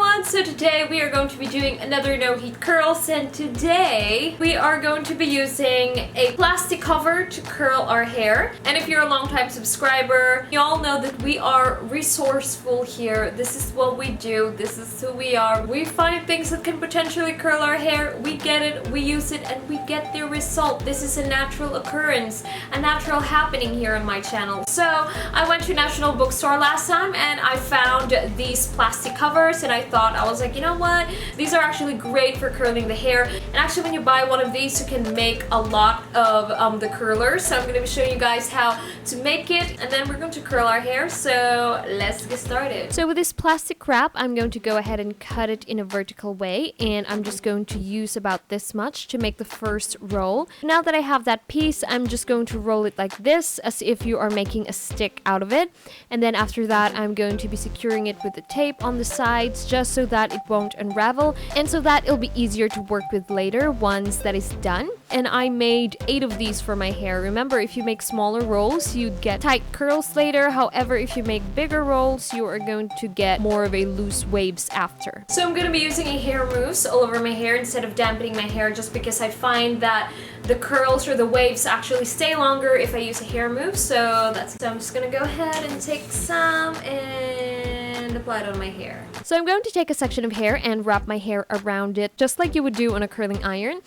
everyone! So today we are going to be doing another no heat curls, and today we are going to be using a plastic cover to curl our hair. And if you're a long-time subscriber, you all know that we are resourceful here. This is what we do, this is who we are. We find things that can potentially curl our hair, we get it, we use it, and we get the result. This is a natural occurrence, a natural happening here on my channel. So I went to National Bookstore last time and I found these plastic covers, and I was like, you know what, these are actually great for curling the hair. And actually when you buy one of these you can make a lot of the curlers, so I'm going to be showing you guys how to make it, and then we're going to curl our hair. So let's get started. So with this plastic wrap, I'm going to go ahead and cut it in a vertical way, and I'm just going to use about this much to make the first roll. Now that I have that piece, I'm just going to roll it like this, as if you are making a stick out of it. And then after that, I'm going to be securing it with the tape on the sides, just so that it won't unravel, and so that it'll be easier to work with later once that is done. And I made 8 of these for my hair. Remember, if you make smaller rolls, you'd get tight curls later. However, if you make bigger rolls, you are going to get more of a loose waves after. So I'm going to be using a hair mousse all over my hair instead of dampening my hair, just because I find that the curls or the waves actually stay longer if I use a hair mousse. So I'm just going to go ahead and take some and apply it on my hair. So I'm going to take a section of hair and wrap my hair around it, just like you would do on a curling iron.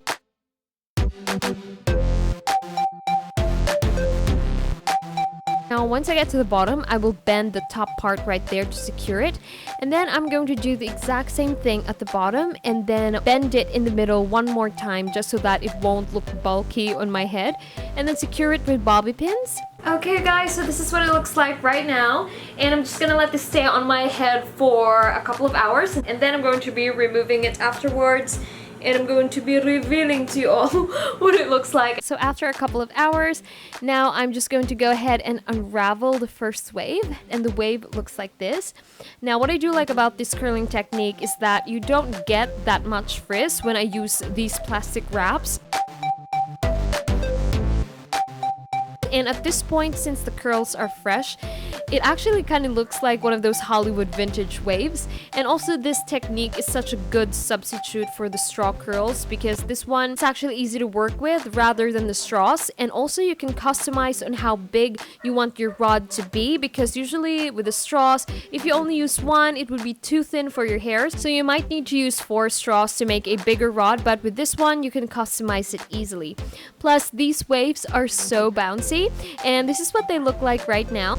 Now once I get to the bottom, I will bend the top part right there to secure it, and then I'm going to do the exact same thing at the bottom and then bend it in the middle one more time, just so that it won't look bulky on my head, and then secure it with bobby pins. Okay guys, so this is what it looks like right now, and I'm just gonna let this stay on my head for a couple of hours, and then I'm going to be removing it afterwards. And I'm going to be revealing to you all what it looks like. So after a couple of hours, now I'm just going to go ahead and unravel the first wave, and the wave looks like this. Now what I do like about this curling technique is that you don't get that much frizz when I use these plastic wraps. And at this point, since the curls are fresh, it actually kind of looks like one of those Hollywood vintage waves. And also this technique is such a good substitute for the straw curls, because this one is actually easy to work with rather than the straws. And also you can customize on how big you want your rod to be, because usually with the straws, if you only use one, it would be too thin for your hair. So you might need to use 4 straws to make a bigger rod, but with this one, you can customize it easily. Plus, these waves are so bouncy, and this is what they look like right now.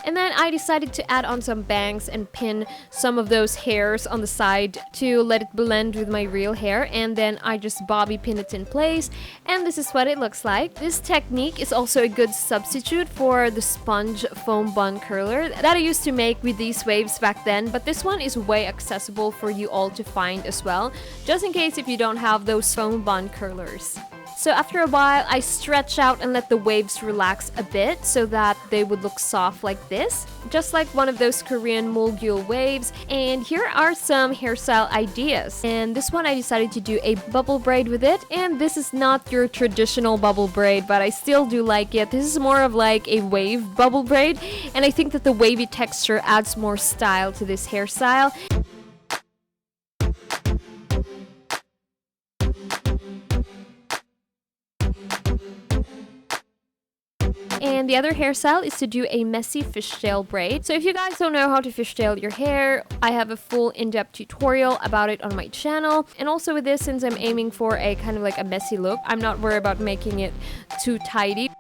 And then I decided to add on some bangs and pin some of those hairs on the side to let it blend with my real hair, and then I just bobby pin it in place, and this is what it looks like. This technique is also a good substitute for the sponge foam bun curler that I used to make with these waves back then, but this one is way accessible for you all to find as well, just in case if you don't have those foam bun curlers. So after a while, I stretch out and let the waves relax a bit so that they would look soft like this, just like one of those Korean mulgul waves. And here are some hairstyle ideas. And this one I decided to do a bubble braid with it, and this is not your traditional bubble braid, but I still do like it. This is more of like a wave bubble braid, and I think that the wavy texture adds more style to this hairstyle. And the other hairstyle is to do a messy fishtail braid. So if you guys don't know how to fishtail your hair, I have a full in-depth tutorial about it on my channel. And also with this, since I'm aiming for a kind of like a messy look, I'm not worried about making it too tidy.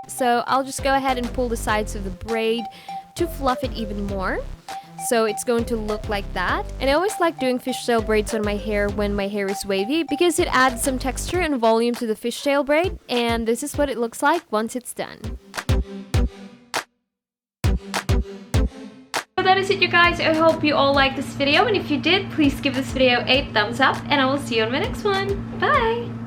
So I'll just go ahead and pull the sides of the braid to fluff it even more. So it's going to look like that. And I always like doing fishtail braids on my hair when my hair is wavy, because it adds some texture and volume to the fishtail braid. And this is what it looks like once it's done. So that is it, you guys. I hope you all liked this video, and if you did, please give this video a thumbs up, and I will see you on my next one. Bye!